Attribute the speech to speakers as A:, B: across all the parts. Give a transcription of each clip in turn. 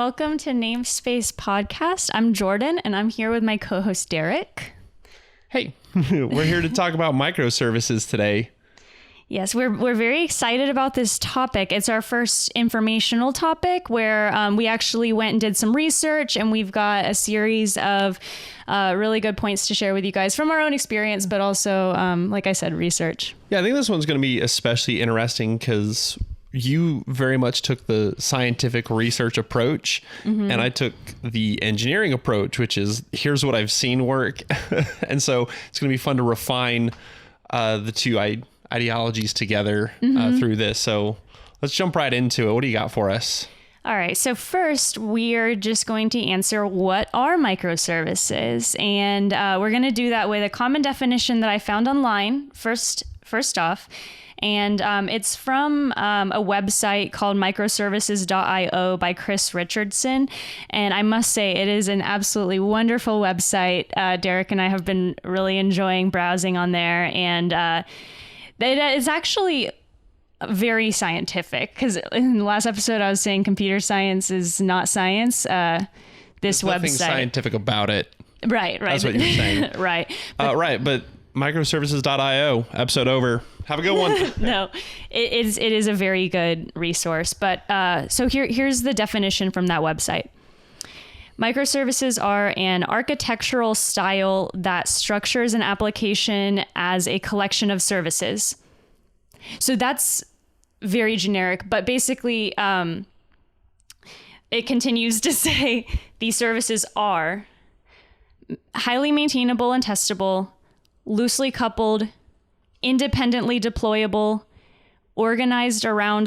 A: welcome to Namespace Podcast. I'm Jordan, and I'm here with my co-host Derek.
B: Hey, we're here to talk about microservices today.
A: Yes, we're very excited about this topic. It's our first informational topic where we actually went and did some research, and we've got a series of really good points to share with you guys from our own experience, but also, like I said, research.
B: Yeah, I think this one's going to be especially interesting because you very much took the scientific research approach, and I took the engineering approach, which is here's what I've seen work. And so it's going to be fun to refine the two ideologies together through this. So let's jump right into it. What do you got for us?
A: All right. So first, we are just going to answer what are microservices, and we're going to do that with a common definition that I found online. First off. And it's from a website called Microservices.io by Chris Richardson. And I must say, it is an absolutely wonderful website. Derek and I have been really enjoying browsing on there. And it is actually very scientific, because in the last episode, I was saying computer science is not science. This
B: There's nothing
A: website.
B: Scientific about it.
A: Right.
B: That's what you're saying.
A: Right.
B: But Microservices.io, episode over. Have a good one.
A: No, it is a very good resource. But so here's the definition from that website. Microservices are an architectural style that structures an application as a collection of services. So that's very generic, but basically it continues to say these services are highly maintainable and testable, loosely coupled, independently deployable, organized around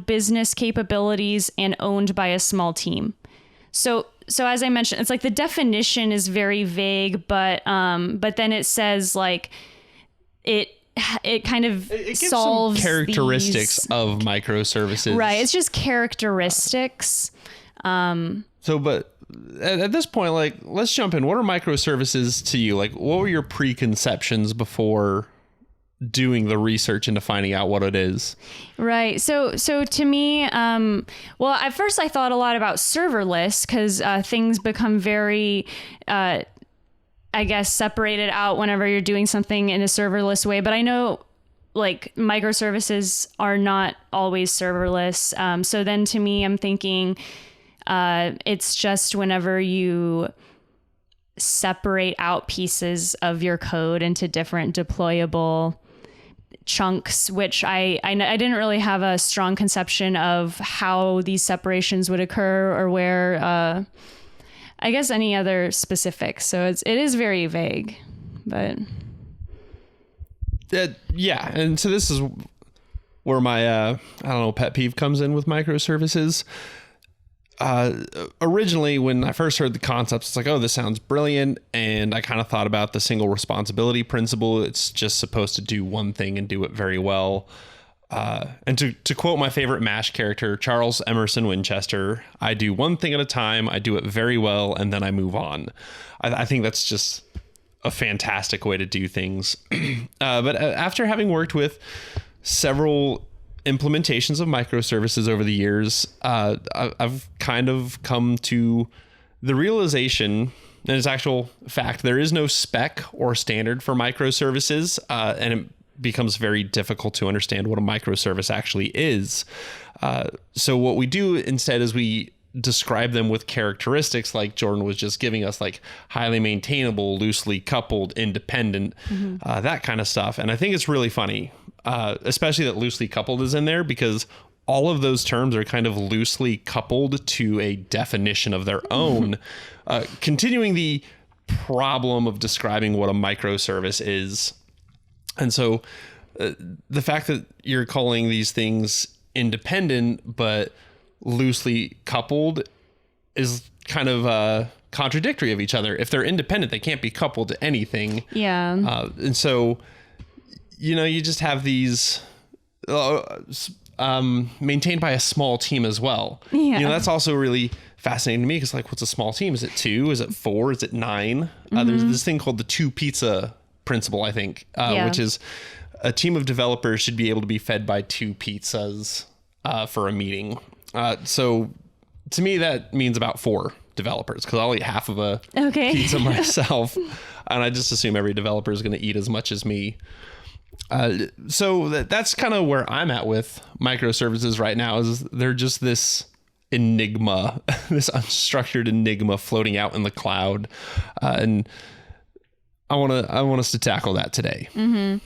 A: business capabilities, and owned by a small team. So as I mentioned, it's like the definition is very vague, but then it says like it kind of solves
B: some characteristics of microservices.
A: Right. It's just characteristics.
B: But at this point, like, let's jump in. What are microservices to you? Like, what were your preconceptions before doing the research into finding out what it is?
A: Right. So to me, well, at first I thought a lot about serverless, because things become very, I guess, separated out whenever you're doing something in a serverless way. But I know like microservices are not always serverless. So then to me, I'm thinking it's just whenever you separate out pieces of your code into different deployable chunks, which I didn't really have a strong conception of how these separations would occur or where, I guess, any other specifics. So it is very vague, but
B: yeah. And so this is where my pet peeve comes in with microservices. Originally, when I first heard the concepts, it's like, oh, this sounds brilliant. And I kind of thought about the single responsibility principle. It's just supposed to do one thing and do it very well. And to quote my favorite MASH character, Charles Emerson Winchester, I do one thing at a time, I do it very well, and then I move on. I think that's just a fantastic way to do things. But after having worked with several implementations of microservices over the years, I've kind of come to the realization, and it's actual fact, there is no spec or standard for microservices, and it becomes very difficult to understand what a microservice actually is. So what we do instead is we describe them with characteristics like Jordan was just giving us, like highly maintainable, loosely coupled, independent, that kind of stuff. And I think it's really funny, especially that loosely coupled is in there, because all of those terms are kind of loosely coupled to a definition of their own, continuing the problem of describing what a microservice is. And so the fact that you're calling these things independent but loosely coupled is kind of contradictory of each other. If they're independent, they can't be coupled to anything.
A: Yeah.
B: And so, you just have these maintained by a small team as well.
A: Yeah.
B: That's also really fascinating to me, because like, what's a small team? Is it 2? Is it 4? Is it 9? There's this thing called the 2 pizza principle, I think, which is a team of developers should be able to be fed by 2 pizzas for a meeting. So to me, that means about 4 developers, because I'll eat half of a
A: Okay.
B: pizza myself. And I just assume every developer is going to eat as much as me. So that's kind of where I'm at with microservices right now, is they're just this enigma, this unstructured enigma floating out in the cloud. And I want us to tackle that today.
A: Mm-hmm.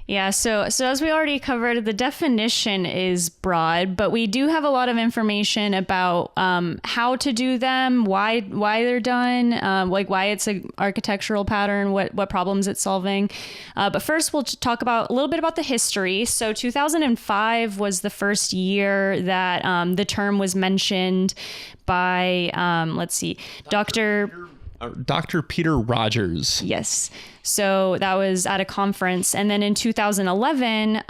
A: Yeah, so as we already covered, the definition is broad, but we do have a lot of information about how to do them, why they're done, like why it's an architectural pattern, what problems it's solving. But first, we'll talk about a little bit about the history. So 2005 was the first year that the term was mentioned by,
B: Dr. Peter Rogers.
A: Yes. So that was at a conference. And then in 2011,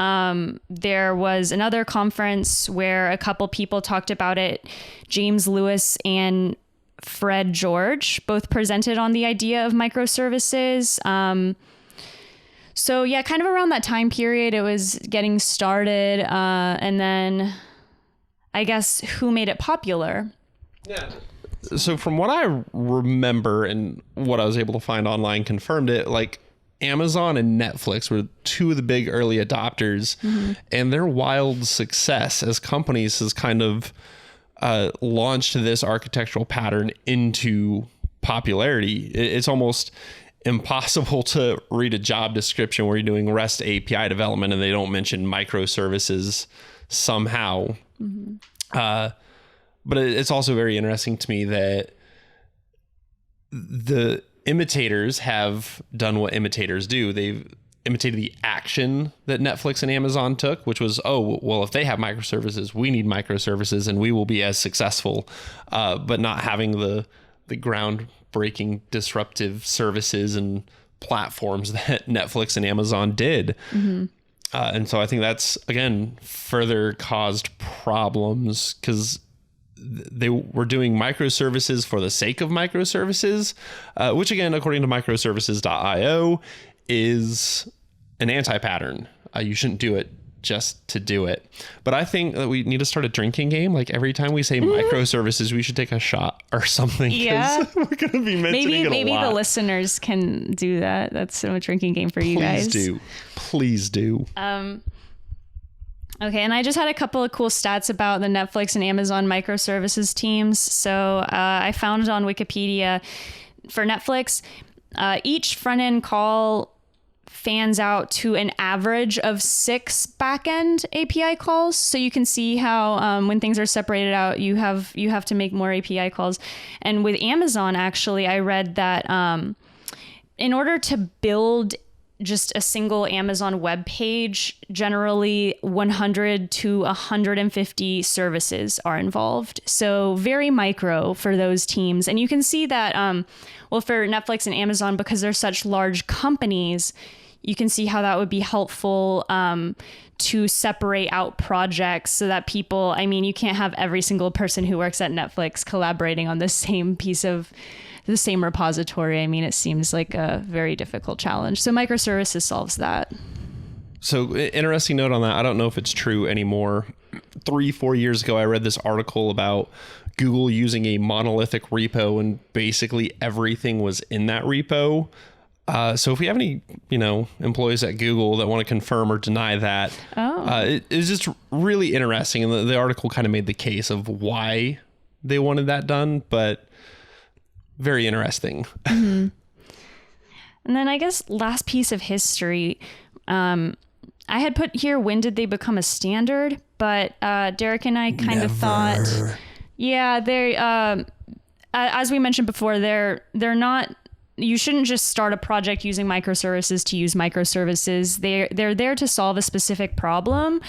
A: there was another conference where a couple people talked about it. James Lewis and Fred George both presented on the idea of microservices. So yeah, kind of around that time period, it was getting started. And then I guess who made it popular?
B: Yeah. So from what I remember and what I was able to find online confirmed it, like Amazon and Netflix were 2 of the big early adopters, and their wild success as companies has kind of launched this architectural pattern into popularity. It's almost impossible to read a job description where you're doing REST API development and they don't mention microservices somehow. But it's also very interesting to me that the imitators have done what imitators do. They've imitated the action that Netflix and Amazon took, which was, oh, well, if they have microservices, we need microservices and we will be as successful, but not having the groundbreaking disruptive services and platforms that Netflix and Amazon did. And so I think that's, again, further caused problems because they were doing microservices for the sake of microservices, which again, according to microservices.io, is an anti-pattern. You shouldn't do it just to do it. But I think that we need to start a drinking game. Like every time we say microservices, we should take a shot or something.
A: Yeah.
B: We're going to be mentioning it a lot.
A: Maybe the listeners can do that. That's a drinking game for you guys.
B: Please do.
A: Okay, and I just had a couple of cool stats about the Netflix and Amazon microservices teams. So I found on Wikipedia for Netflix, each front-end call fans out to an average of 6 back-end API calls. So you can see how when things are separated out, you have to make more API calls. And with Amazon, actually, I read that in order to build just a single Amazon web page, generally 100 to 150 services are involved. So very micro for those teams. And you can see that, for Netflix and Amazon, because they're such large companies, you can see how that would be helpful to separate out projects so that people, you can't have every single person who works at Netflix collaborating on the same repository. It seems like a very difficult challenge. So microservices solves that.
B: So interesting note on that. I don't know if it's true anymore. 3-4 years ago, I read this article about Google using a monolithic repo and basically everything was in that repo. So if we have any, employees at Google that want to confirm or deny that, it was just really interesting. And the article kind of made the case of why they wanted that done, but very interesting.
A: And then I guess last piece of history, I had put here, when did they become a standard? But Derek and I kind of thought, yeah, they, as we mentioned before, they're not, you shouldn't just start a project using microservices to use microservices. They're there to solve a specific problem,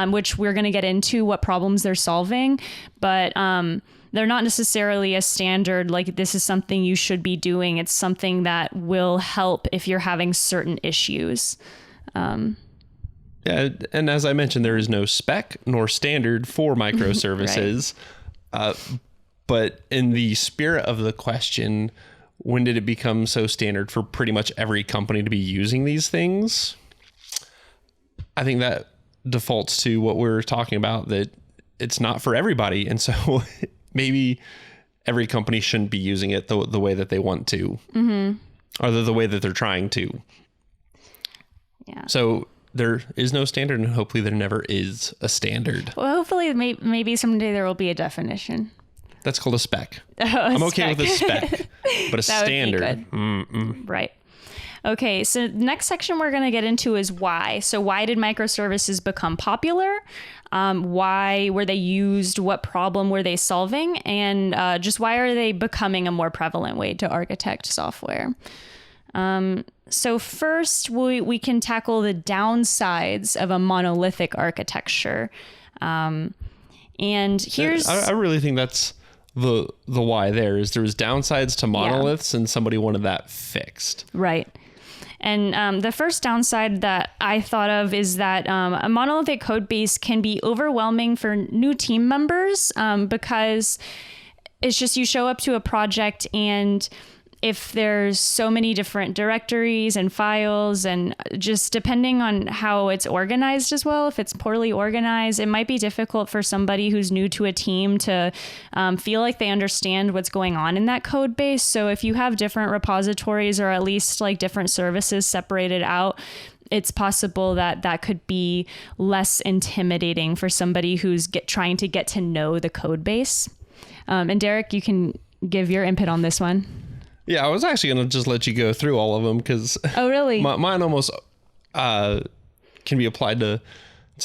A: which we're going to get into what problems they're solving. But they're not necessarily a standard, like this is something you should be doing. It's something that will help if you're having certain issues. Yeah,
B: and as I mentioned, there is no spec nor standard for microservices. But in the spirit of the question, when did it become so standard for pretty much every company to be using these things? I think that defaults to what we're talking about, that it's not for everybody. And so maybe every company shouldn't be using it the way that they want to, or the way that they're trying to.
A: Yeah.
B: So there is no standard, and hopefully there never is a standard.
A: Well, hopefully maybe someday there will be a definition.
B: That's called a spec. I'm okay with a spec, but a standard.
A: Right. Okay, so the next section we're going to get into is why. So why did microservices become popular? Why were they used? What problem were they solving? And just why are they becoming a more prevalent way to architect software? So first, we can tackle the downsides of a monolithic architecture. And here's...
B: I really think that's the why there is. There was downsides to monoliths, and somebody wanted that fixed.
A: Right. And the first downside that I thought of is that a monolithic code base can be overwhelming for new team members because it's just you show up to a project, and if there's so many different directories and files, and just depending on how it's organized as well, if it's poorly organized, it might be difficult for somebody who's new to a team to feel like they understand what's going on in that code base. So if you have different repositories, or at least like different services separated out, it's possible that that could be less intimidating for somebody who's trying to get to know the code base. And Derek, you can give your input on this one.
B: Yeah, I was actually going to just let you go through all of them because
A: oh, really?
B: mine almost can be applied to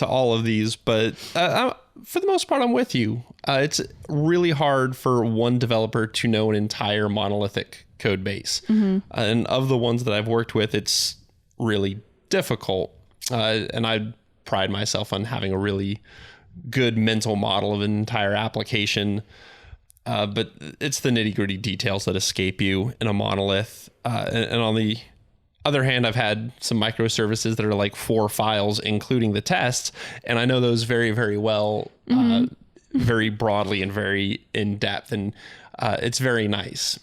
B: all of these. But for the most part, I'm with you. It's really hard for one developer to know an entire monolithic code base. And of the ones that I've worked with, it's really difficult. And I pride myself on having a really good mental model of an entire application. But it's the nitty gritty details that escape you in a monolith. And on the other hand, I've had some microservices that are like 4 files, including the tests. And I know those very, very well, very broadly and very in depth. And it's very nice.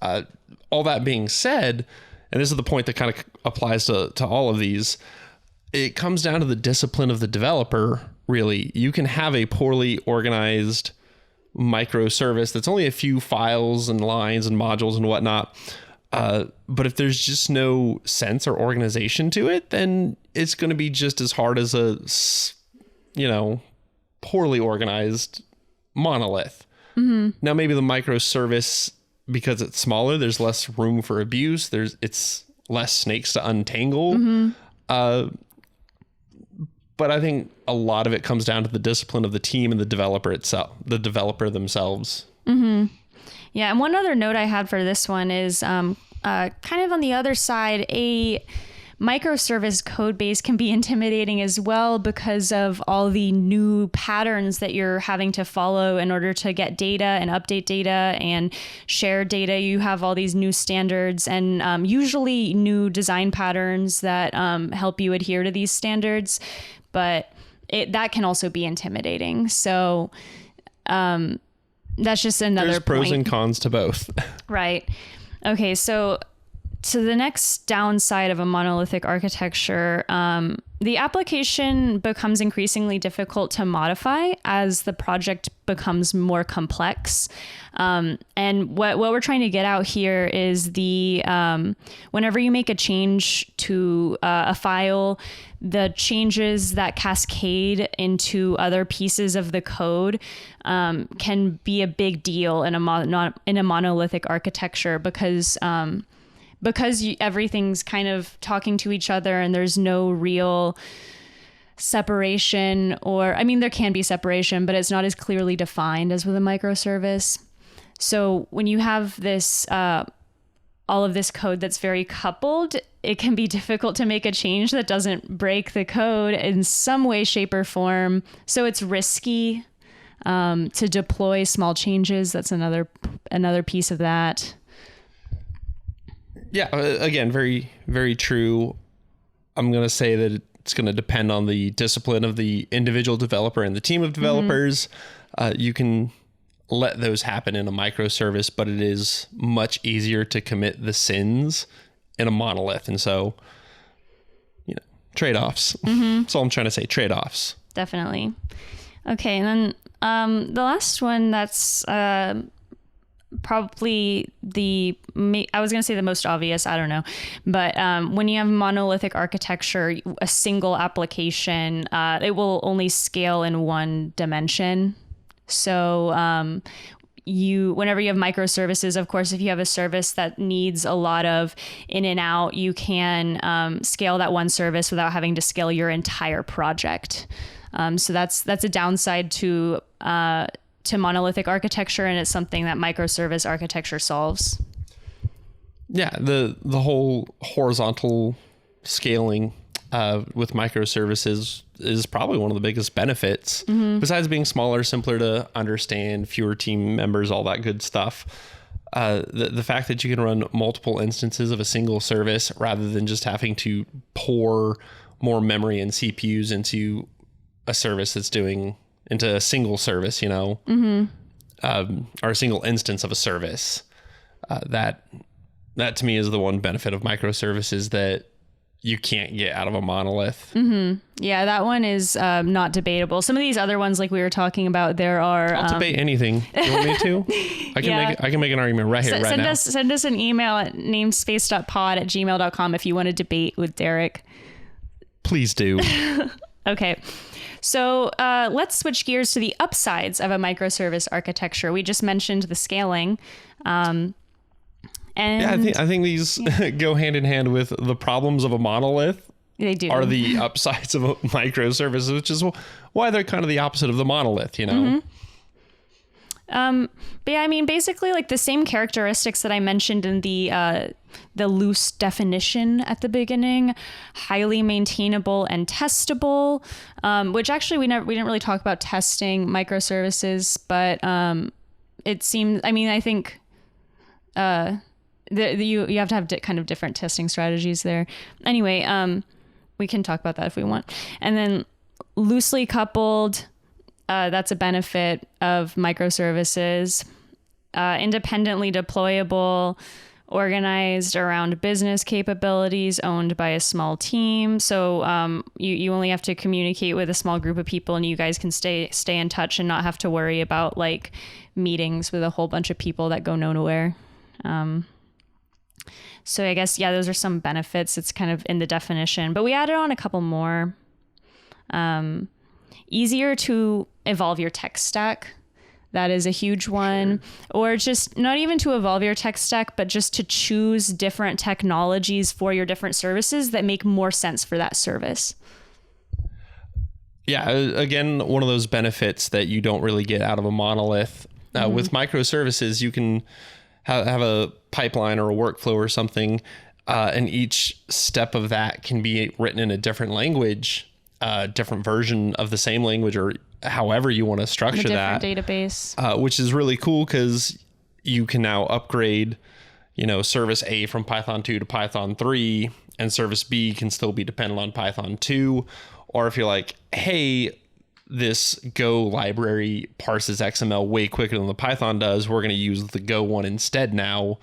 B: All that being said, and this is the point that kind of applies to all of these, it comes down to the discipline of the developer, really. You can have a poorly organized microservice that's only a few files and lines and modules and whatnot. But if there's just no sense or organization to it, then it's going to be just as hard as a, poorly organized monolith. Now, maybe the microservice, because it's smaller, there's less room for abuse. It's less snakes to untangle. But I think a lot of it comes down to the discipline of the team and the developer themselves. Yeah.
A: And one other note I had for this one is kind of on the other side, a microservice code base can be intimidating as well because of all the new patterns that you're having to follow in order to get data and update data and share data. You have all these new standards and usually new design patterns that help you adhere to these standards. But that can also be intimidating. So that's just another
B: There's pros
A: point.
B: and cons to both.
A: Right. Okay, so the next downside of a monolithic architecture, the application becomes increasingly difficult to modify as the project becomes more complex. And what we're trying to get out here is whenever you make a change to a file, the changes that cascade into other pieces of the code can be a big deal in a monolithic architecture because everything's kind of talking to each other and there's no real separation, there can be separation, but it's not as clearly defined as with a microservice. So when you have this, all of this code that's very coupled, it can be difficult to make a change that doesn't break the code in some way, shape, or form. So it's risky to deploy small changes. That's another piece of that.
B: Yeah, again, very, very true. I'm going to say that it's going to depend on the discipline of the individual developer and the team of developers. You can let those happen in a microservice, but it is much easier to commit the sins in a monolith. And so, trade-offs. That's all I'm trying to say, trade-offs.
A: Definitely. Okay, and then the last one that's probably I was going to say the most obvious, I don't know. But when you have monolithic architecture, a single application, it will only scale in one dimension. So whenever you have microservices, of course, if you have a service that needs a lot of in and out, you can scale that one service without having to scale your entire project. So that's a downside to monolithic architecture, and it's something that microservice architecture solves.
B: Yeah, the whole horizontal scaling with microservices is probably one of the biggest benefits. Besides being smaller, simpler to understand, fewer team members, all that good stuff. The fact that you can run multiple instances of a single service rather than just having to pour more memory and CPUs into a service that's doing into a single service, or a single instance of a service. That to me is the one benefit of microservices that you can't get out of a monolith.
A: Yeah, that one is not debatable. Some of these other ones, like we were talking about, there are...
B: I'll debate anything. You want me to? I can make an argument right here, right now.
A: Send us an email at namespace.pod@gmail.com if you want to debate with Derek.
B: Please do.
A: Okay. So let's switch gears to the upsides of a microservice architecture. We just mentioned the scaling. And
B: I think these go hand in hand with the problems of a monolith.
A: They do.
B: Are the upsides of a microservice, which is why they're kind of the opposite of the monolith,
A: But yeah, I mean, basically like the same characteristics that I mentioned in the loose definition at the beginning: highly maintainable and testable, which actually we didn't really talk about testing microservices, but it seems, I mean, I think you have to have kind of different testing strategies there. Anyway, we can talk about that if we want. And then loosely coupled, that's a benefit of microservices. Independently deployable, organized around business capabilities, owned by a small team. So you only have to communicate with a small group of people, and you guys can stay in touch and not have to worry about like meetings with a whole bunch of people that go nowhere. So I guess, yeah, those are some benefits. It's kind of in the definition, but we added on a couple more. Easier to evolve your tech stack. That is a huge one. Sure. Or just not even to evolve your tech stack, but just to choose different technologies for your different services that make more sense for that service. Yeah,
B: again, one of those benefits that you don't really get out of a monolith. With microservices, you can have a pipeline or a workflow or something, and each step of that can be written in a different language, different version of the same language, or however you want to structure that
A: database,
B: which is really cool because you can now upgrade, service A from Python 2 to Python 3, and service B can still be dependent on Python 2. Or if you're like, hey, this Go library parses XML way quicker than the Python does, we're going to use the Go one instead now.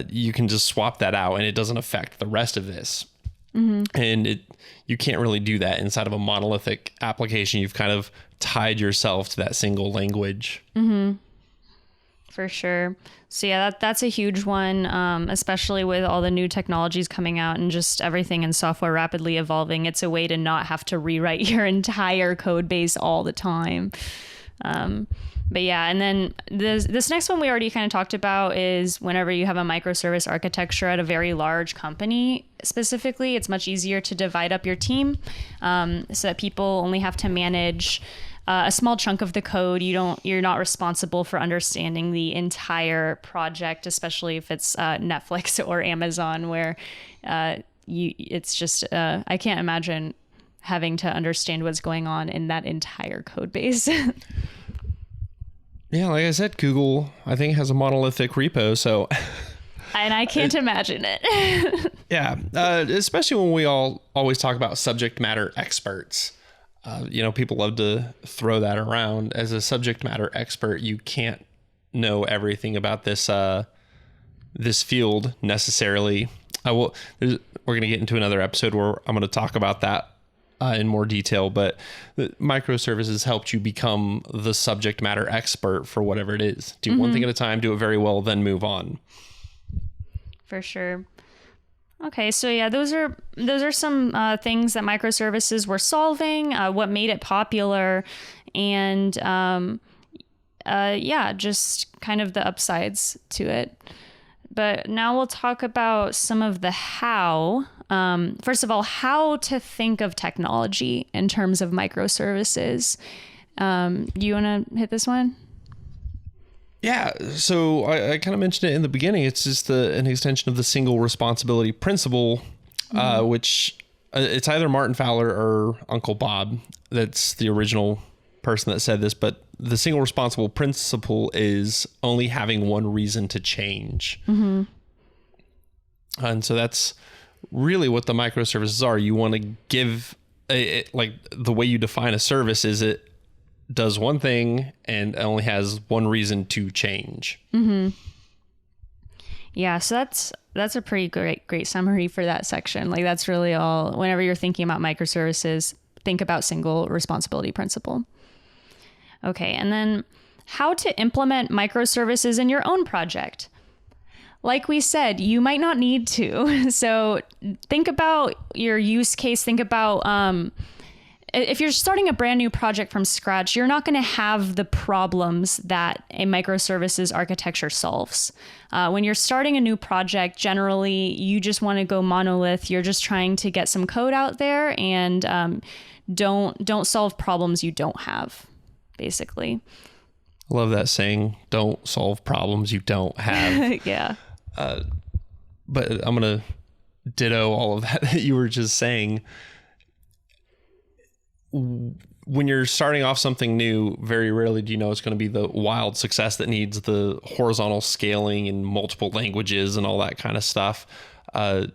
B: You can just swap that out and it doesn't affect the rest of this. And you can't really do that inside of a monolithic application. You've kind of tied yourself to that single language.
A: For sure. So yeah, that's a huge one, especially with all the new technologies coming out and just everything in software rapidly evolving. It's a way to not have to rewrite your entire code base all the time. But yeah, and then this next one we already kind of talked about is whenever you have a microservice architecture at a very large company, specifically, it's much easier to divide up your team so that people only have to manage a small chunk of the code. You're not responsible for understanding the entire project, especially if it's Netflix or Amazon, where it's just I can't imagine having to understand what's going on in that entire code base.
B: Yeah, like I said, Google, I think, has a monolithic repo, so...
A: And I can't imagine it.
B: Yeah, especially when we always talk about subject matter experts. People love to throw that around. As a subject matter expert, you can't know everything about this field necessarily. We're going to get into another episode where I'm going to talk about that in more detail, but the microservices helped you become the subject matter expert for whatever it is. Do one thing at a time, do it very well, then move on.
A: For sure. Okay, so yeah, those are some things that microservices were solving, what made it popular, and just kind of the upsides to it. But now we'll talk about some of the how. First of all, how to think of technology in terms of microservices. Do you want to hit this one?
B: Yeah, so I kind of mentioned it in the beginning. It's just an extension of the single responsibility principle, which it's either Martin Fowler or Uncle Bob. That's the original person that said this, but the single responsible principle is only having one reason to change. And so that's really what the microservices are. You want to give like the way you define a service is it does one thing and only has one reason to change.
A: Yeah, so that's a pretty great summary for that section. Like that's really all. Whenever you're thinking about microservices, think about single responsibility principle. Okay, and then how to implement microservices in your own project. Like we said, you might not need to. So think about your use case. Think about if you're starting a brand new project from scratch, you're not going to have the problems that a microservices architecture solves. When you're starting a new project, generally, you just want to go monolith. You're just trying to get some code out there and don't solve problems you don't have, basically.
B: I love that saying, don't solve problems you don't have.
A: Yeah.
B: But I'm going to ditto all of that you were just saying. When you're starting off something new, very rarely do you know it's going to be the wild success that needs the horizontal scaling in multiple languages and all that kind of stuff. And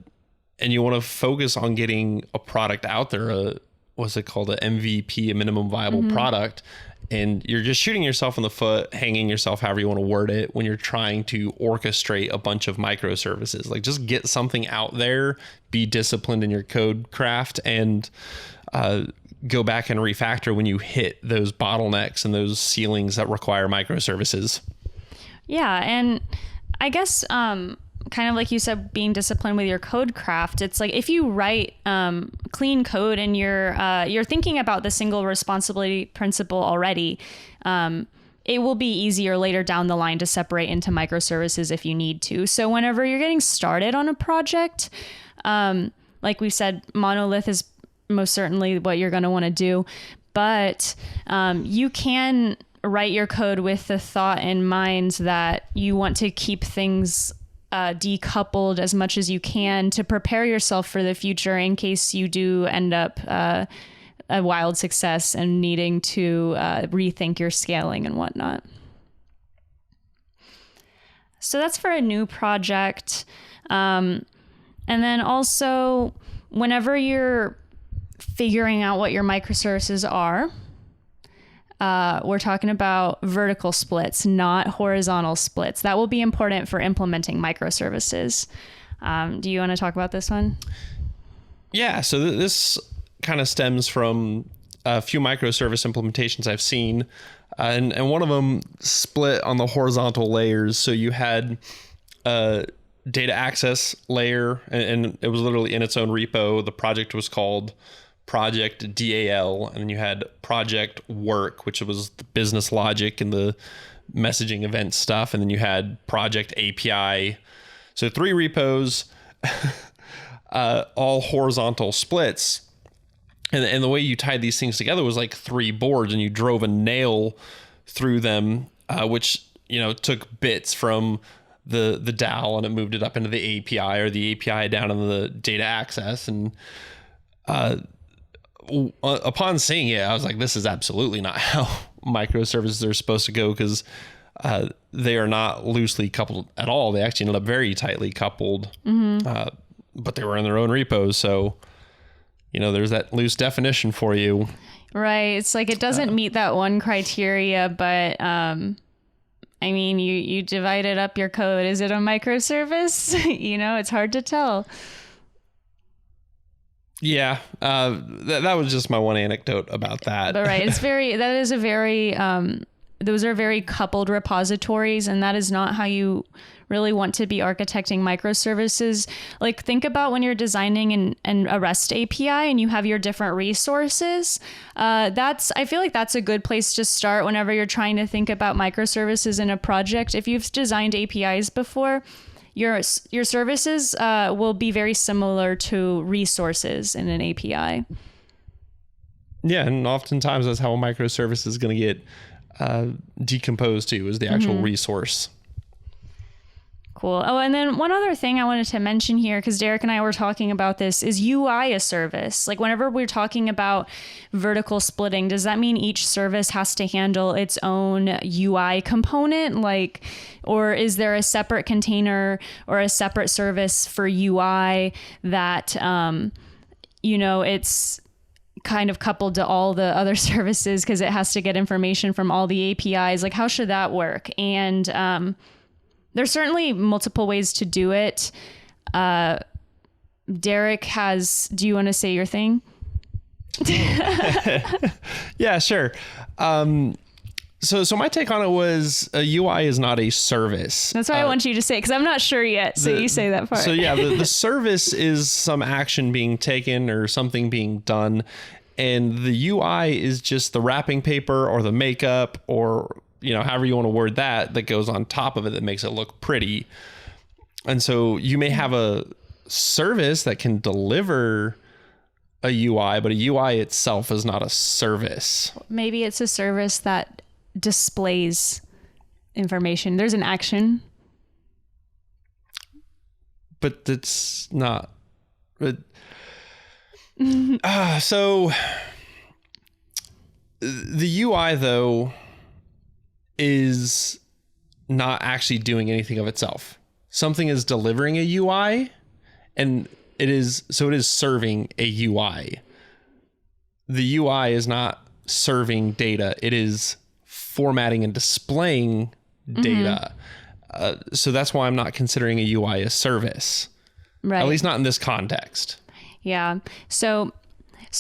B: you want to focus on getting a product out there, what's it called, a MVP, a minimum viable product. And you're just shooting yourself in the foot, hanging yourself, however you want to word it, when you're trying to orchestrate a bunch of microservices. Like just get something out there, be disciplined in your code craft, and go back and refactor when you hit those bottlenecks and those ceilings that require microservices.
A: Yeah, and I guess kind of like you said, being disciplined with your code craft. It's like if you write clean code and you're thinking about the single responsibility principle already, it will be easier later down the line to separate into microservices if you need to. So whenever you're getting started on a project, like we said, monolith is most certainly what you're going to want to do, but you can write your code with the thought in mind that you want to keep things decoupled as much as you can to prepare yourself for the future in case you do end up a wild success and needing to rethink your scaling and whatnot. So that's for a new project. And then also, whenever you're figuring out what your microservices are, we're talking about vertical splits, not horizontal splits. That will be important for implementing microservices. Do you want to talk about this one?
B: Yeah, so this kind of stems from a few microservice implementations I've seen. And one of them split on the horizontal layers. So you had a data access layer, and it was literally in its own repo. The project was called Project DAL, and then you had Project Work, which was the business logic and the messaging event stuff, and then you had Project API. So 3 repos, all horizontal splits, and the way you tied these things together was like 3 boards, and you drove a nail through them, which took bits from the DAL and it moved it up into the API, or the API down in the data access, and upon seeing it, I was like, this is absolutely not how microservices are supposed to go, because they are not loosely coupled at all. They actually ended up very tightly coupled, but they were in their own repos. So, there's that loose definition for you. Right.
A: It's like it doesn't meet that one criteria, but I mean, you divided up your code. Is it a microservice? It's hard to tell.
B: Yeah, that was just my one anecdote about that.
A: But right, those are very coupled repositories, and that is not how you really want to be architecting microservices. Like, think about when you're designing a REST API and you have your different resources. I feel like that's a good place to start whenever you're trying to think about microservices in a project. If you've designed APIs before, your services will be very similar to resources in an API.
B: Yeah, and oftentimes that's how a microservice is going to get decomposed to, is the actual resource.
A: Cool. Oh, and then one other thing I wanted to mention here, because Derek and I were talking about this, is UI a service. Like, whenever we're talking about vertical splitting, does that mean each service has to handle its own UI component? Like, or is there a separate container or a separate service for UI that, it's kind of coupled to all the other services because it has to get information from all the APIs? Like, how should that work? And there's certainly multiple ways to do it. Derek do you want to say your thing?
B: Yeah, sure. So my take on it was a UI is not a service.
A: That's why I want you to say it, because I'm not sure yet. So you say that part.
B: So yeah, the service is some action being taken or something being done. And the UI is just the wrapping paper or the makeup or, however you want to word that goes on top of it that makes it look pretty. And so you may have a service that can deliver a UI, but a UI itself is not a service.
A: Maybe it's a service that displays information. There's an action.
B: But it's not. So the UI, though, is not actually doing anything of itself. Something is delivering a UI, and it is serving a UI. The UI is not serving data. It is formatting and displaying data. So that's why I'm not considering a UI a service.
A: Right.
B: At least not in this context.
A: Yeah. So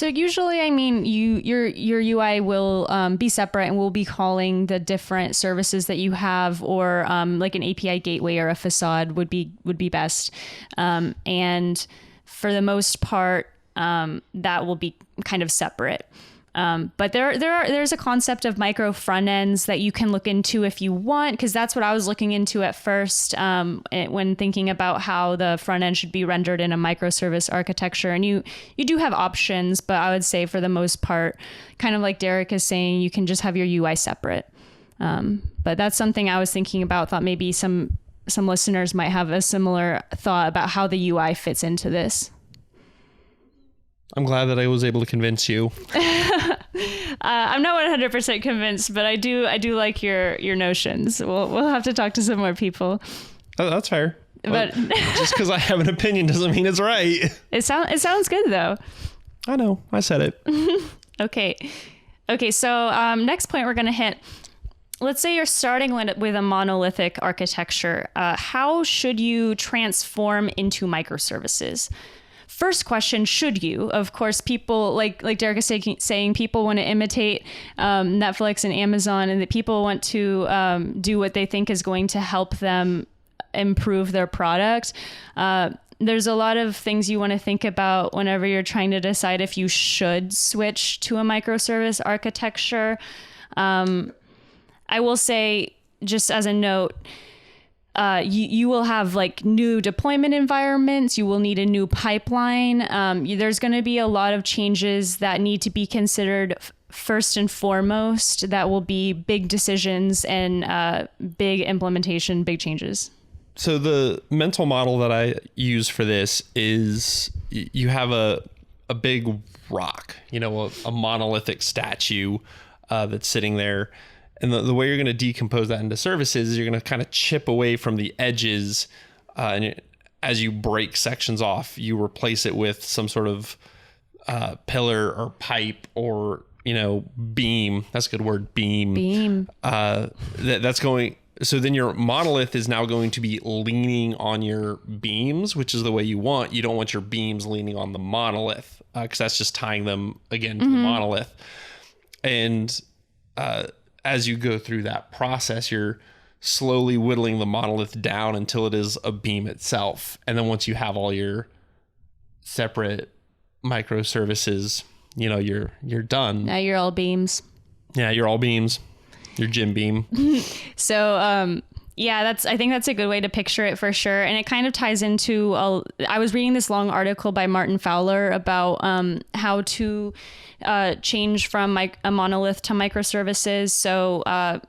A: usually, I mean, your UI will be separate, and we'll be calling the different services that you have, or like an API gateway or a facade would be best. And for the most part, that will be kind of separate. But there's a concept of micro front ends that you can look into if you want, because that's what I was looking into at first when thinking about how the front end should be rendered in a microservice architecture. And you do have options, but I would say for the most part, kind of like Derek is saying, you can just have your UI separate. But that's something I was thinking about. Thought maybe some listeners might have a similar thought about how the UI fits into this.
B: I'm glad that I was able to convince you.
A: I'm not 100% convinced, but I do like your notions. We'll have to talk to some more people.
B: Oh, that's fair.
A: But
B: just because I have an opinion doesn't mean it's right.
A: It sounds good though.
B: I know. I said it.
A: Okay. So next point we're gonna hit. Let's say you're starting with a monolithic architecture. How should you transform into microservices? First question, should you? Of course, people like Derek is saying, people want to imitate Netflix and Amazon, and that people want to do what they think is going to help them improve their product. There's a lot of things you want to think about whenever you're trying to decide if you should switch to a microservice architecture. I will say, just as a note, you will have like new deployment environments. You will need a new pipeline. There's going to be a lot of changes that need to be considered first and foremost. That will be big decisions and big implementation, big changes.
B: So the mental model that I use for this is you have a big rock, a monolithic statue that's sitting there. And the way you're going to decompose that into services is you're going to kind of chip away from the edges. And as you break sections off, you replace it with some sort of pillar or pipe or, beam. That's a good word, beam.
A: Beam.
B: That's going So then your monolith is now going to be leaning on your beams, which is the way you want. You don't want your beams leaning on the monolith, because that's just tying them again to the monolith. And as you go through that process, you're slowly whittling the monolith down until it is a beam itself. And then once you have all your separate microservices, you're done.
A: Now you're all beams.
B: Yeah, you're all beams. Your gym beam.
A: So, I think that's a good way to picture it for sure. And it kind of ties into, I was reading this long article by Martin Fowler about how to change from a monolith to microservices. So I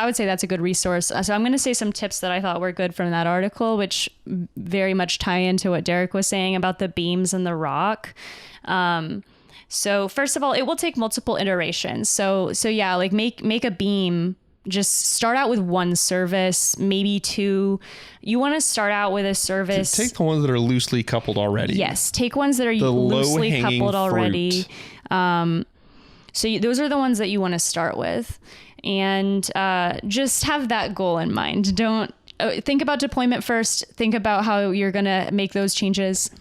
A: would say that's a good resource. So I'm going to say some tips that I thought were good from that article, which very much tie into what Derek was saying about the beams and the rock. So first of all, it will take multiple iterations. So yeah, like make a beam. Just start out with one service, maybe two. You want to start out with a service.
B: Take the ones that are loosely coupled already.
A: Yes, take ones that are loosely coupled already. Those are the ones that you want to start with, and just have that goal in mind. Don't think about deployment first. Think about how you're gonna make those changes.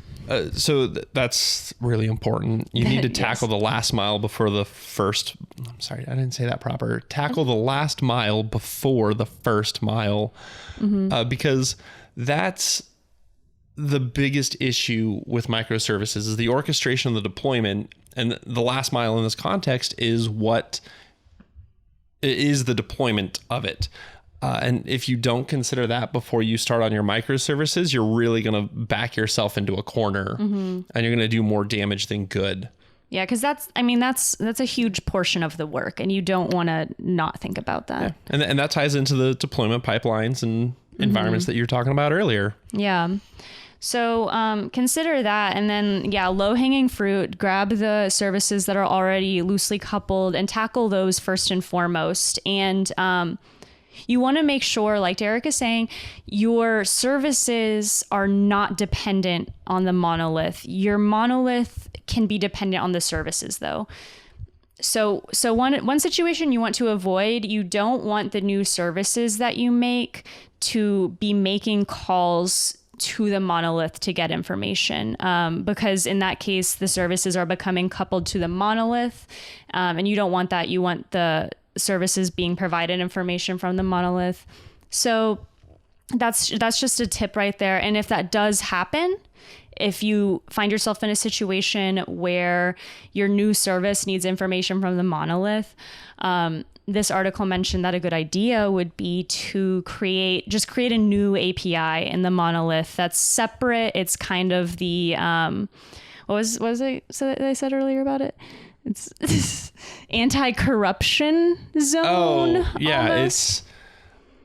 B: So that's really important. You need to tackle the last mile before the first. I'm sorry, I didn't say that proper. Tackle the last mile before the first mile, because that's the biggest issue with microservices is the orchestration of the deployment. And the last mile in this context is what is the deployment of it. And if you don't consider that before you start on your microservices, you're really going to back yourself into a corner, and you're going to do more damage than good.
A: Yeah, because that's a huge portion of the work, and you don't want to not think about that.
B: Yeah. And that ties into the deployment pipelines and environments that you were talking about earlier.
A: Yeah. So consider that, and then low-hanging fruit, grab the services that are already loosely coupled and tackle those first and foremost. And you want to make sure, like Derek is saying, your services are not dependent on the monolith. Your monolith can be dependent on the services, though. So one situation you want to avoid, you don't want the new services that you make to be making calls to the monolith to get information, because in that case, the services are becoming coupled to the monolith, and you don't want that. You want the services being provided information from the monolith. So that's just a tip right there. And if that does happen, if you find yourself in a situation where your new service needs information from the monolith, this article mentioned that a good idea would be to create a new API in the monolith that's separate. It's kind of the what was it that I said earlier about it? It's anti-corruption zone.
B: Oh, yeah.
A: Almost.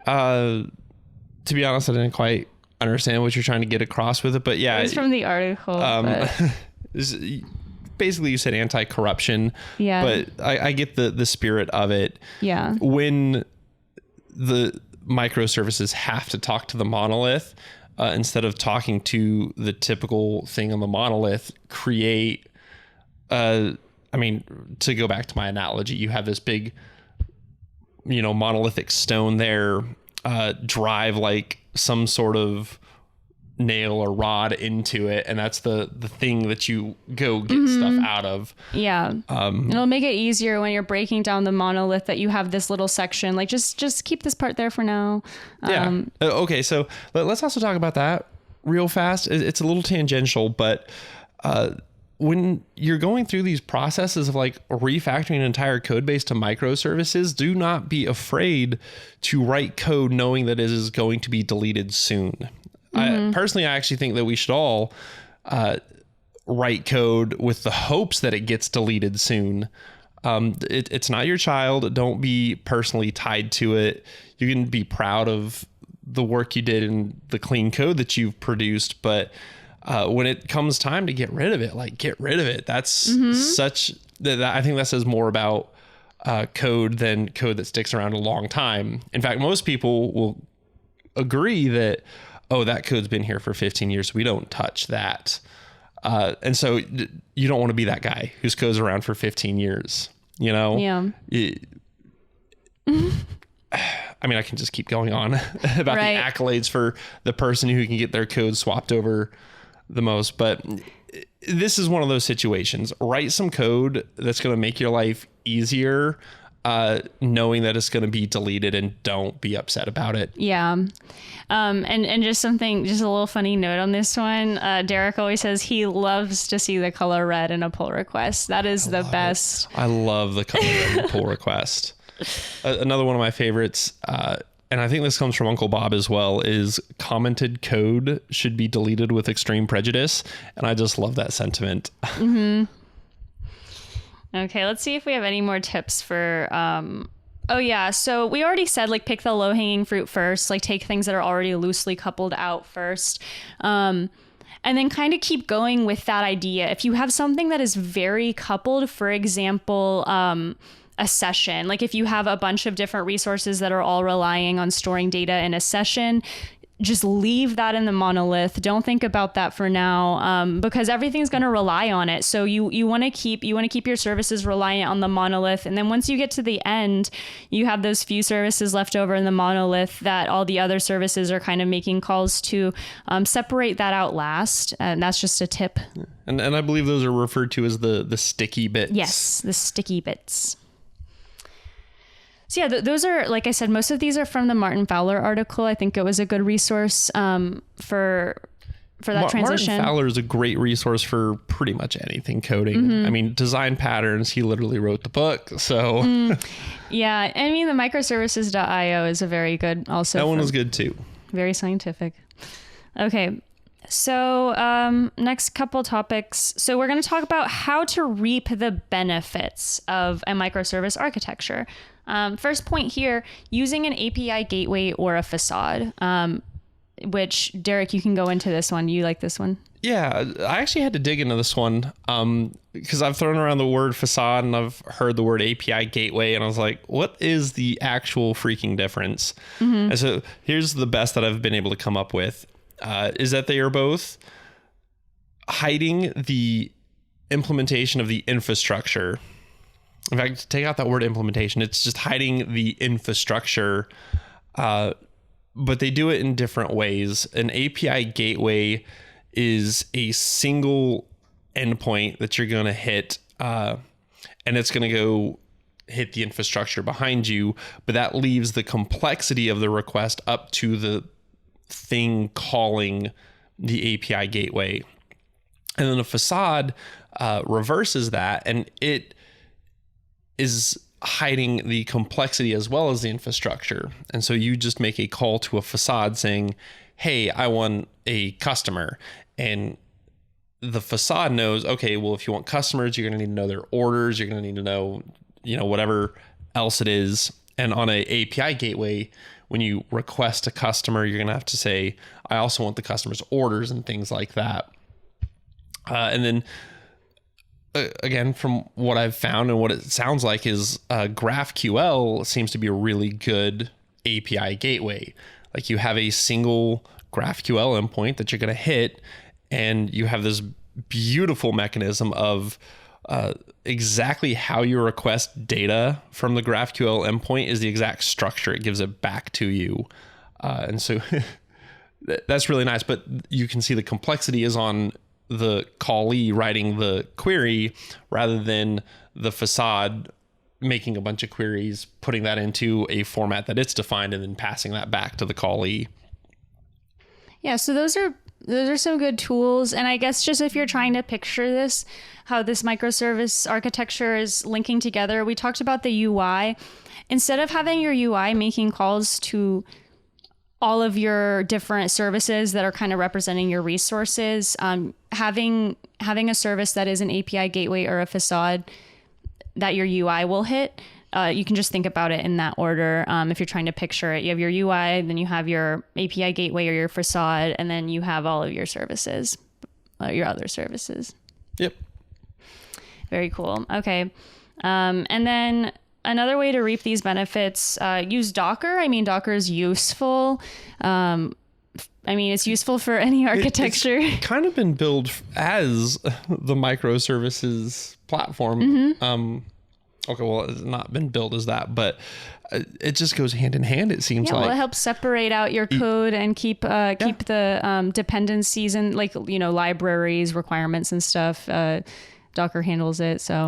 B: It's to be honest, I didn't quite understand what you're trying to get across with it, but yeah,
A: it's from the article.
B: Basically, you said anti-corruption.
A: Yeah,
B: but I get the spirit of it.
A: Yeah,
B: when the microservices have to talk to the monolith instead of talking to the typical thing on the monolith, create to go back to my analogy, you have this big, monolithic stone there, drive like some sort of nail or rod into it, and that's the thing that you go get stuff out of.
A: Yeah. It'll make it easier when you're breaking down the monolith that you have this little section, like just keep this part there for now.
B: Okay, so let's also talk about that real fast. It's a little tangential, but when you're going through these processes of like refactoring an entire code base to microservices, do not be afraid to write code knowing that it is going to be deleted soon. Personally, I actually think that we should all write code with the hopes that it gets deleted soon. It's not your child. Don't be personally tied to it. You can be proud of the work you did and the clean code that you've produced, but when it comes time to get rid of it, get rid of it. That's I think that says more about code than code that sticks around a long time. In fact, most people will agree that, that code's been here for 15 years. We don't touch that. And so you don't want to be that guy whose code's around for 15 years,
A: Yeah.
B: I mean, I can just keep going on about
A: Right.
B: the accolades for the person who can get their code swapped over the most. But this is one of those situations. Write some code that's going to make your life easier, knowing that it's going to be deleted, and don't be upset about it.
A: Yeah. And just a little funny note on this one. Derek always says he loves to see the color red in a pull request. That is the best.
B: I love the color red in the pull request. Another one of my favorites, and I think this comes from Uncle Bob as well, is commented code should be deleted with extreme prejudice. And I just love that sentiment.
A: Mm-hmm. Okay, let's see if we have any more tips for... Oh yeah, so we already said like pick the low-hanging fruit first, like take things that are already loosely coupled out first. And then kind of keep going with that idea. If you have something that is very coupled, for example, a session, like if you have a bunch of different resources that are all relying on storing data in a session, just leave that in the monolith. Don't think about that for now, because everything's going to rely on it. So you want to keep your services reliant on the monolith. And then once you get to the end, you have those few services left over in the monolith that all the other services are kind of making calls to. Separate that out last. And that's just a tip.
B: And I believe those are referred to as the sticky bits.
A: Yes, the sticky bits. So yeah, those are, like I said, most of these are from the Martin Fowler article. I think it was a good resource for that transition.
B: Martin Fowler is a great resource for pretty much anything coding. Mm-hmm. I mean, design patterns, he literally wrote the book. So
A: yeah, I mean, the microservices.io is a very good also.
B: That one was good too.
A: Very scientific. Okay. So next couple topics. So we're going to talk about how to reap the benefits of a microservice architecture. First point here, using an API gateway or a facade, which Derek, you can go into this one. You like this one?
B: Yeah, I actually had to dig into this one because I've thrown around the word facade and I've heard the word API gateway, and I was like, what is the actual freaking difference? Mm-hmm. And so here's the best that I've been able to come up with, is that they are both hiding the implementation of the infrastructure. In fact, take out that word implementation. It's just hiding the infrastructure, but they do it in different ways. An API gateway is a single endpoint that you're going to hit, and it's going to go hit the infrastructure behind you, but that leaves the complexity of the request up to the thing calling the API gateway. And then a facade reverses that, and it is hiding the complexity as well as the infrastructure. And so you just make a call to a facade saying, hey, I want a customer. And the facade knows, okay, well, if you want customers, you're going to need to know their orders. You're going to need to know, whatever else it is. And on a API gateway, when you request a customer, you're going to have to say, I also want the customer's orders and things like that. And then again, from what I've found and what it sounds like is GraphQL seems to be a really good API gateway. Like you have a single GraphQL endpoint that you're going to hit, and you have this beautiful mechanism of exactly how you request data from the GraphQL endpoint is the exact structure. It gives it back to you. And so that's really nice, but you can see the complexity is on the callee writing the query rather than the facade making a bunch of queries, putting that into a format that it's defined, and then passing that back to the callee.
A: Yeah, so those are some good tools. And I guess just if you're trying to picture this, how this microservice architecture is linking together, we talked about the UI. Instead of having your UI making calls to all of your different services that are kind of representing your resources, having a service that is an API gateway or a facade that your UI will hit, you can just think about it in that order. If you're trying to picture it, you have your UI, then you have your API gateway or your facade, and then you have all of your services, your other services.
B: Yep.
A: Very cool. Okay. And then another way to reap these benefits, use Docker. I mean, Docker is useful. It's useful for any architecture.
B: It's kind of been built as the microservices platform.
A: Mm-hmm.
B: Okay, well, it's not been built as that, but it just goes hand in hand, it seems
A: Yeah,
B: like.
A: well, it helps separate out your code and keep the dependencies and like, libraries, requirements and stuff. Docker handles it, so.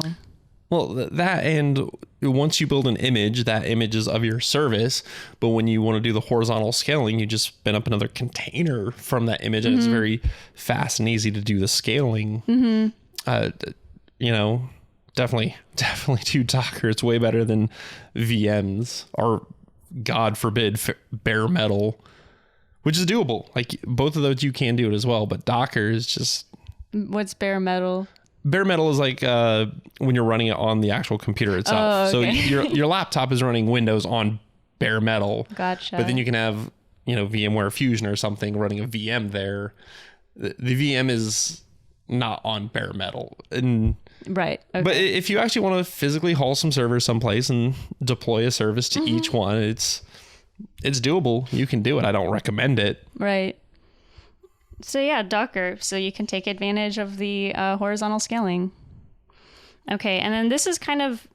B: Well, that, and once you build an image, that image is of your service. But when you want to do the horizontal scaling, you just spin up another container from that image, and it's very fast and easy to do the scaling. Definitely do Docker. It's way better than VMs or, God forbid, bare metal, which is doable. Like, both of those you can do it as well, but Docker is just...
A: What's bare metal?
B: Bare metal is like when you're running it on the actual computer itself.
A: Oh, okay.
B: So your laptop is running Windows on bare metal.
A: Gotcha.
B: But then you can have, VMware Fusion or something running a VM there. The VM is not on bare metal. And
A: right. Okay.
B: But if you actually want to physically haul some servers someplace and deploy a service to each one, it's doable. You can do it. I don't recommend it.
A: Right. So yeah, Docker. So you can take advantage of the horizontal scaling. Okay, and then this is kind of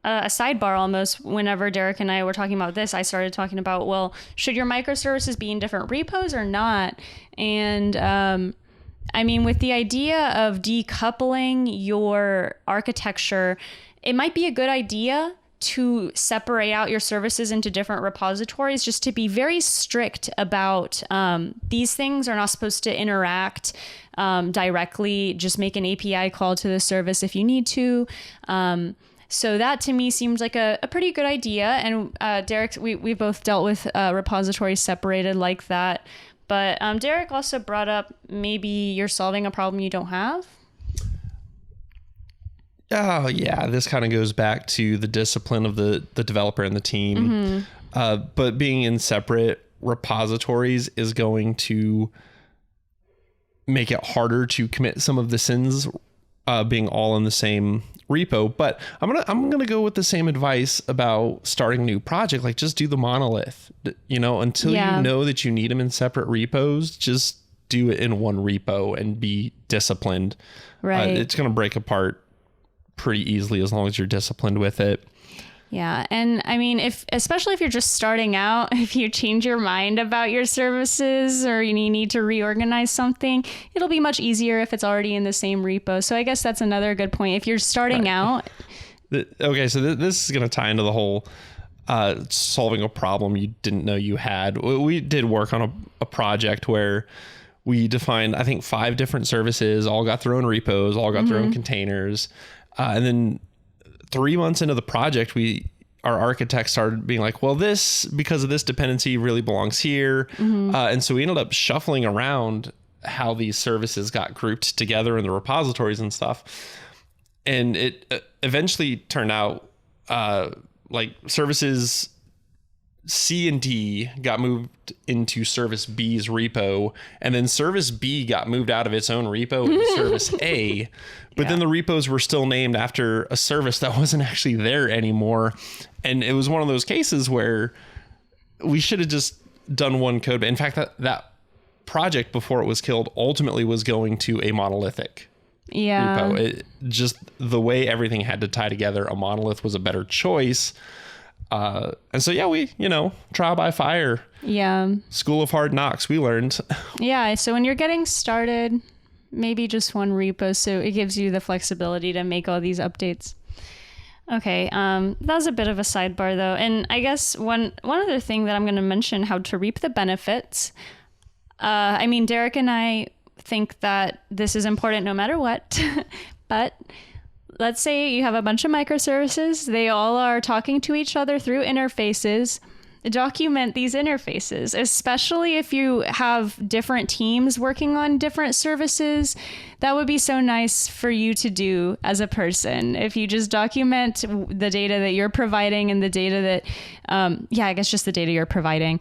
A: a sidebar almost. Whenever Derek and I were talking about this, I started talking about, well, should your microservices be in different repos or not? And with the idea of decoupling your architecture, it might be a good idea to separate out your services into different repositories, just to be very strict about these things are not supposed to interact directly. Just make an API call to the service if you need to. So that to me seems like a pretty good idea. And Derek, we both dealt with repositories separated like that. But Derek also brought up maybe you're solving a problem you don't have.
B: Oh, yeah. This kind of goes back to the discipline of the developer and the team. But being in separate repositories is going to make it harder to commit some of the sins being all in the same repo. But I'm gonna go with the same advice about starting a new project. Like, just do the monolith. Until you know that you need them in separate repos, just do it in one repo and be disciplined.
A: Right.
B: It's gonna break apart pretty easily as long as you're disciplined with it.
A: Yeah. And especially if you're just starting out, if you change your mind about your services or you need to reorganize something, it'll be much easier if it's already in the same repo. So I guess that's another good point. If you're starting out.
B: Okay. So this is going to tie into the whole solving a problem you didn't know you had. We did work on a project where we defined, I think, 5 different services, all got their own repos, all got their own containers. And then 3 months into the project, our architect started being like, well, this, because of this dependency, really belongs here. And so we ended up shuffling around how these services got grouped together in the repositories and stuff. And it eventually turned out like services C and D got moved into service B's repo, and then service B got moved out of its own repo into service A. But then the repos were still named after a service that wasn't actually there anymore. And it was one of those cases where we should have just done one code. In fact, that project before it was killed ultimately was going to a monolithic repo. Just the way everything had to tie together, a monolith was a better choice. And so, we, trial by fire.
A: Yeah.
B: School of hard knocks, we learned.
A: Yeah. So when you're getting started, maybe just one repo. So it gives you the flexibility to make all these updates. Okay. That was a bit of a sidebar though. And I guess one other thing that I'm going to mention, how to reap the benefits. Derek and I think that this is important no matter what, but let's say you have a bunch of microservices. They all are talking to each other through interfaces. Document these interfaces, especially if you have different teams working on different services. That would be so nice for you to do as a person. If you just document the data that you're providing and the data that, just the data you're providing,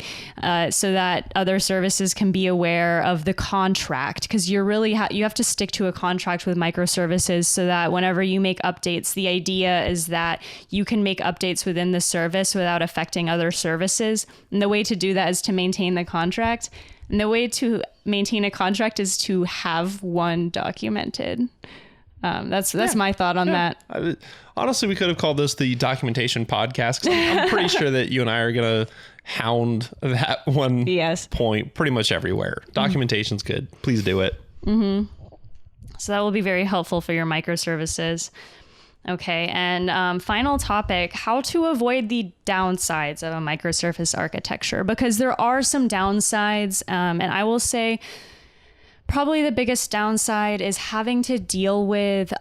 A: so that other services can be aware of the contract, because you're really you have to stick to a contract with microservices so that whenever you make updates, the idea is that you can make updates within the service without affecting other services. And the way to do that is to maintain the contract. And the way to maintain a contract is to have one documented. That's my thought on that.
B: Honestly, we could have called this the documentation podcast, 'cause I'm pretty sure that you and I are going to hound that one point pretty much everywhere. Documentation's good. Please do it.
A: So that will be very helpful for your microservices. Okay, and final topic, how to avoid the downsides of a microservice architecture, because there are some downsides, and I will say probably the biggest downside is having to deal with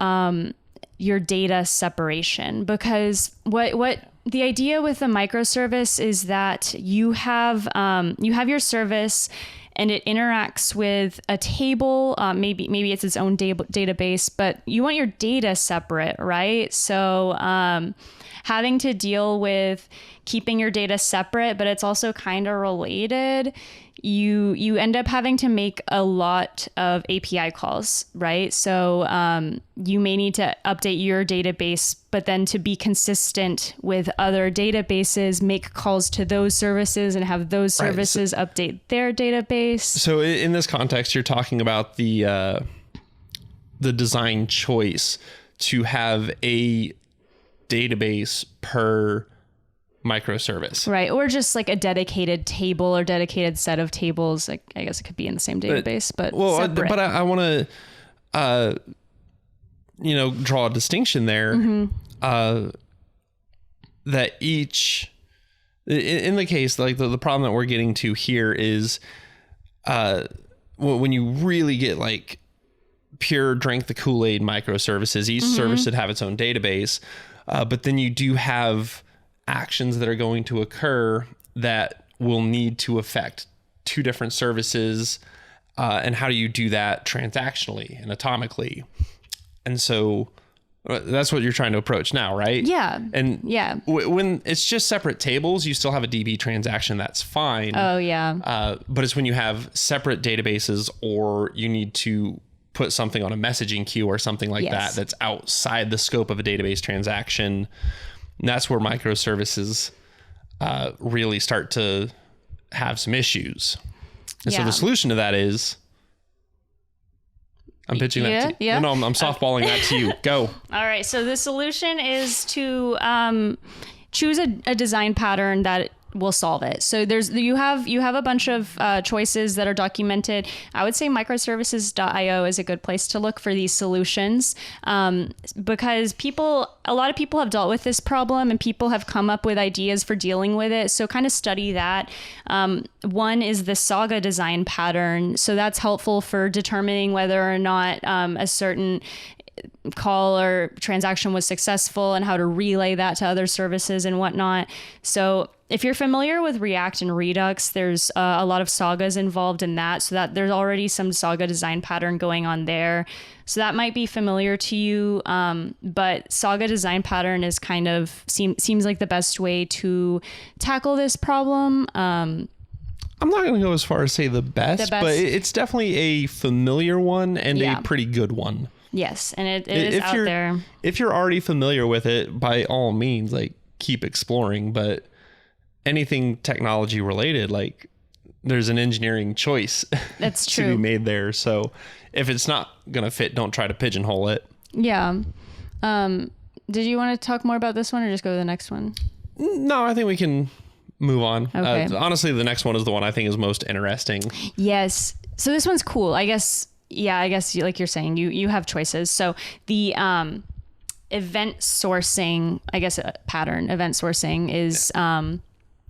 A: your data separation, because what the idea with a microservice is that you have your service and it interacts with a table. Maybe it's its own database, but you want your data separate, right? So having to deal with keeping your data separate, but it's also kind of related. You end up having to make a lot of API calls, right? So you may need to update your database, but then to be consistent with other databases, make calls to those services and have those services update their database.
B: So in this context, you're talking about the design choice to have a database per microservice,
A: right? Or just like a dedicated table or dedicated set of tables. Like, I guess it could be in the same database, but separate.
B: But I want to draw a distinction there. That each, in the case, like the problem that we're getting to here is when you really get like pure drink the Kool-Aid microservices, each service should have its own database, but then you do have actions that are going to occur that will need to affect two different services, and how do you do that transactionally and atomically? And so that's what you're trying to approach now, right?
A: Yeah.
B: And when it's just separate tables, you still have a DB transaction, that's fine.
A: Oh yeah.
B: But it's when you have separate databases, or you need to put something on a messaging queue or something like that that's outside the scope of a database transaction. And that's where microservices really start to have some issues. And so the solution to that is, I'm pitching that to you. No, I'm softballing that to you. Go. All
A: right. So the solution is to choose a design pattern that will solve it. So you have a bunch of choices that are documented. I would say microservices.io is a good place to look for these solutions, because a lot of people have dealt with this problem and people have come up with ideas for dealing with it. So kind of study that. One is the Saga design pattern. So that's helpful for determining whether or not a certain call or transaction was successful and how to relay that to other services and whatnot. So if you're familiar with React and Redux, there's a lot of sagas involved in that. So that there's already some Saga design pattern going on there. So that might be familiar to you. But Saga design pattern is kind of seems like the best way to tackle this problem. I'm
B: not going to go as far as say the best, but it's definitely a familiar one and a pretty good one.
A: Yes, and it is out there.
B: If you're already familiar with it, by all means, like, keep exploring. But anything technology related, like, there's an engineering choice
A: that's
B: to be made there. So if it's not going to fit, don't try to pigeonhole it.
A: Yeah. Did you want to talk more about this one or just go to the next one?
B: No, I think we can move on.
A: Okay.
B: Honestly, the next one is the one I think is most interesting.
A: Yes. So this one's cool. I guess like you're saying, you have choices. So the event sourcing, I guess pattern event sourcing is I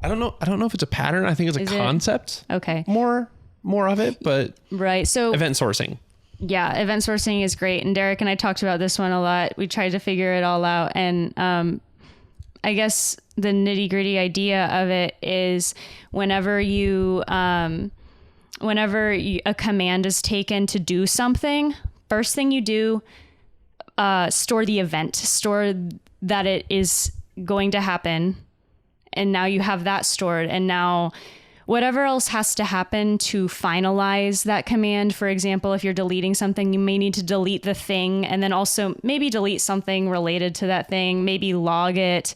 B: don't know if it's a pattern. I think it's a concept.
A: Okay.
B: More of it, but
A: right. So
B: event sourcing.
A: Yeah, event sourcing is great. And Derek and I talked about this one a lot. We tried to figure it all out. And I guess the nitty-gritty idea of it is whenever a command is taken to do something, first thing you do, store the event, store that it is going to happen. And now you have that stored. And now whatever else has to happen to finalize that command, for example, if you're deleting something, you may need to delete the thing and then also maybe delete something related to that thing, maybe log it.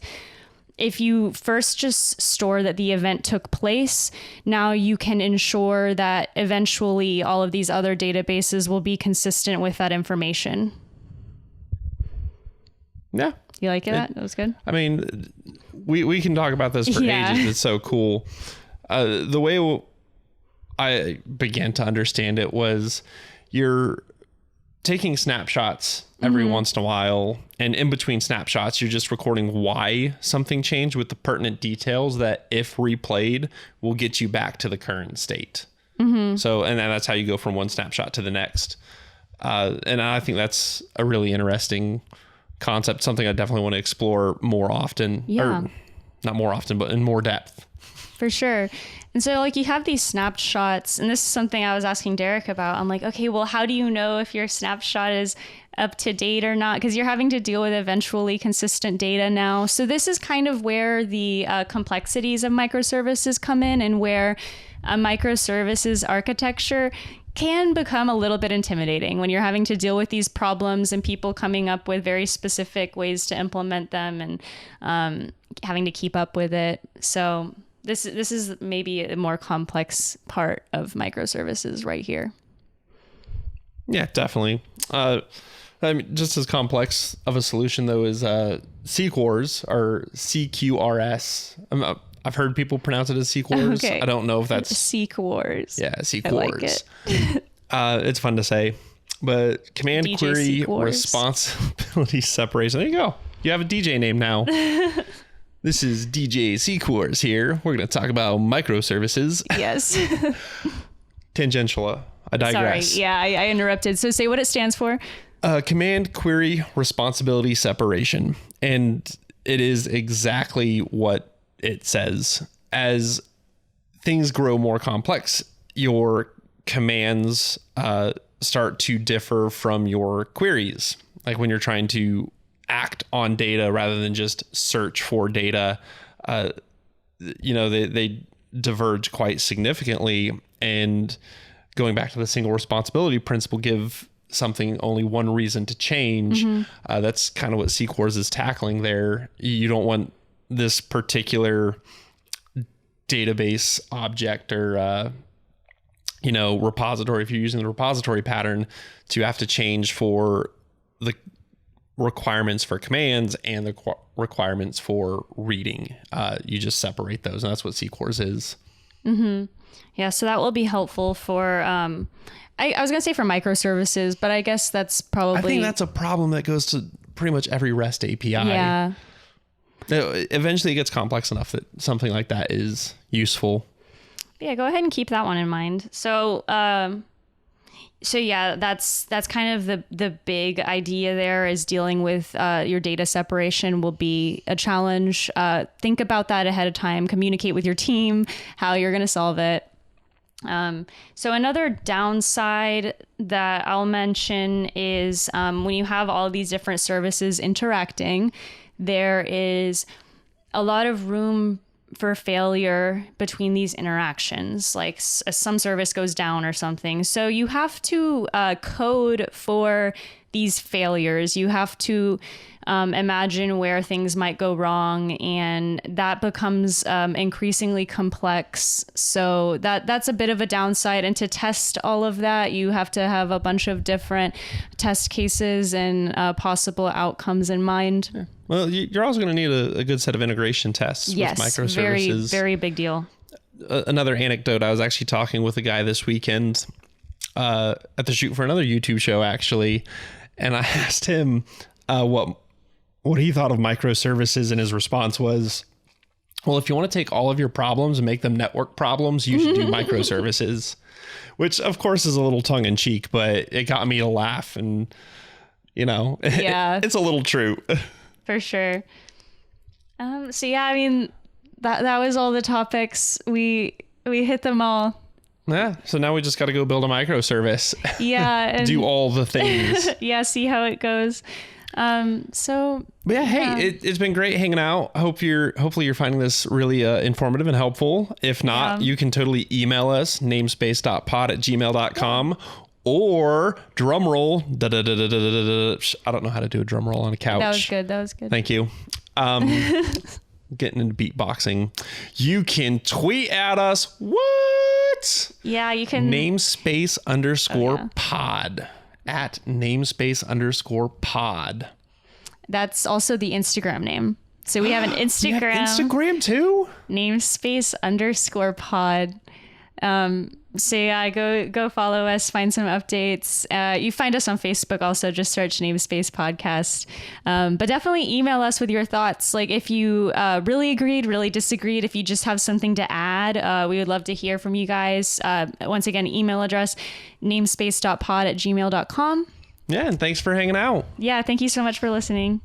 A: If you first just store that the event took place, now you can ensure that eventually all of these other databases will be consistent with that information.
B: Yeah.
A: You like it? That was good.
B: I mean, we can talk about this for ages. It's so cool. The way I began to understand it was you're taking snapshots every once in a while, and in between snapshots, you're just recording why something changed with the pertinent details that, if replayed, will get you back to the current state. So, and then that's how you go from one snapshot to the next. And I think that's a really interesting concept, something I definitely want to explore more often.
A: Yeah.
B: Or not more often, but in more depth.
A: For sure. And so like you have these snapshots, and this is something I was asking Derek about. I'm like, okay, well, how do you know if your snapshot is up to date or not? Because you're having to deal with eventually consistent data now. So this is kind of where the complexities of microservices come in, and where a microservices architecture can become a little bit intimidating when you're having to deal with these problems and people coming up with very specific ways to implement them, and having to keep up with it. So this is maybe a more complex part of microservices right here.
B: Yeah, definitely. I mean, just as complex of a solution though is CQRS or CQRS. I've heard people pronounce it as CQRS.
A: Okay.
B: I don't know if that's
A: CQRS.
B: Yeah, CQRS.
A: I like it.
B: It's fun to say, but command
A: DJ
B: query
A: CQRS.
B: responsibility separation. There you go. You have a DJ name now. This is DJ CQRS here. We're going to talk about microservices.
A: Yes.
B: Tangential. I digress.
A: Sorry. Yeah, I interrupted. So say what it stands for.
B: Command query responsibility separation. And it is exactly what it says. As things grow more complex, your commands start to differ from your queries. Like when you're trying to act on data rather than just search for data, they diverge quite significantly. And going back to the single responsibility principle, give something only one reason to change. That's kind of what CQRS is tackling there. You don't want this particular database object or repository, if you're using the repository pattern, to have to change for the requirements for commands and the requirements for reading. You just separate those, and that's what CQRS is.
A: Yeah, so that will be helpful for I was gonna say for microservices, but I guess that's probably,
B: I think that's a problem that goes to pretty much every REST API.
A: Yeah.
B: Eventually it gets complex enough that something like that is useful.
A: Yeah, go ahead and keep that one in mind. So yeah, that's kind of the big idea there, is dealing with your data separation will be a challenge. Think about that ahead of time, communicate with your team how you're going to solve it. So another downside that I'll mention is when you have all these different services interacting, there is a lot of room for failure between these interactions, like some service goes down or something. So you have to code for these failures. You have to imagine where things might go wrong, and that becomes increasingly complex. So that's a bit of a downside. And to test all of that, you have to have a bunch of different test cases and possible outcomes in mind.
B: Yeah. Well, you're also going to need a good set of integration tests with microservices.
A: Very, very big deal.
B: Another anecdote, I was actually talking with a guy this weekend at the shoot for another YouTube show, actually, and I asked him what he thought of microservices, and his response was, well, if you want to take all of your problems and make them network problems, you should do microservices, which of course is a little tongue in cheek, but it got me to laugh, and yeah, it's a little true.
A: For sure. So yeah, I mean, that was all the topics. We hit them all.
B: Yeah. So now we just got to go build a microservice.
A: Yeah. And
B: do all the things.
A: Yeah. See how it goes. But
B: yeah, hey, it's been great hanging out. Hopefully you're finding this really informative and helpful. If not, you can totally email us, namespace.pod@gmail.com. Or drum roll. I don't know how to do a drum roll on a couch.
A: That was good.
B: Thank you. Getting into beatboxing. You can tweet at us. What?
A: Yeah, you can.
B: Namespace_pod at namespace_pod.
A: That's also the Instagram name. So we have an Instagram.
B: Instagram too?
A: namespace_pod. So yeah, go follow us, find some updates. You find us on Facebook also, just search Namespace Podcast. But definitely email us with your thoughts. Like if you really agreed, really disagreed, if you just have something to add, we would love to hear from you guys. Once again, email address namespace.pod@gmail.com.
B: Yeah, and thanks for hanging out.
A: Yeah, thank you so much for listening.